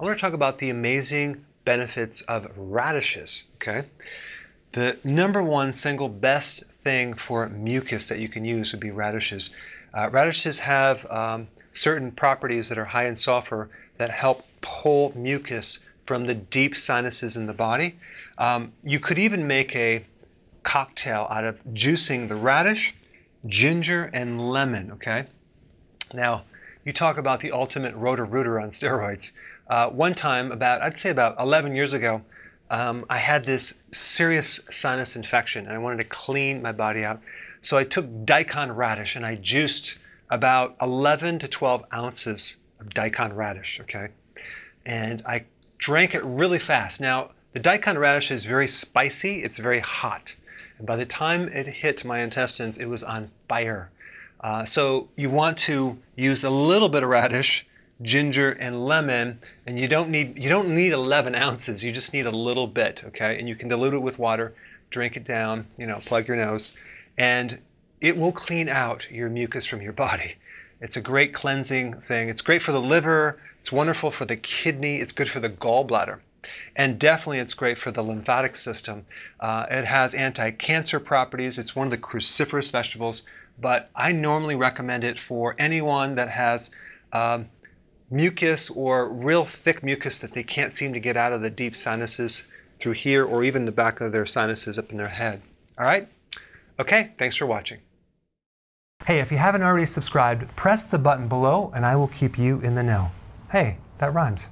I want to talk about the amazing benefits of radishes, okay? The number one single best thing for mucus that you can use would be radishes. Radishes have certain properties that are high in sulfur that help pull mucus from the deep sinuses in the body. You could even make a cocktail out of juicing the radish, ginger, and lemon, okay? Now, you talk about the ultimate roto-rooter on steroids. One time, I'd say about 11 years ago, I had this serious sinus infection and I wanted to clean my body out. So I took daikon radish and I juiced about 11 to 12 ounces of daikon radish, okay? And I drank it really fast. Now, the daikon radish is very spicy, it's very hot. And by the time it hit my intestines, it was on fire. So you want to use a little bit of radish, ginger, and lemon, and you don't need 11 ounces, you just need a little bit, okay? And you can dilute it with water, drink it down, plug your nose, and it will clean out your mucus from your body. It's a great cleansing thing. It's great for the liver, it's wonderful for the kidney, it's good for the gallbladder. And definitely it's great for the lymphatic system. It has anti-cancer properties. It's one of the cruciferous vegetables, but I normally recommend it for anyone that has mucus or real thick mucus that they can't seem to get out of the deep sinuses through here or even the back of their sinuses up in their head. All right? Okay, thanks for watching. Hey, if you haven't already subscribed, press the button below and I will keep you in the know. Hey, that rhymes.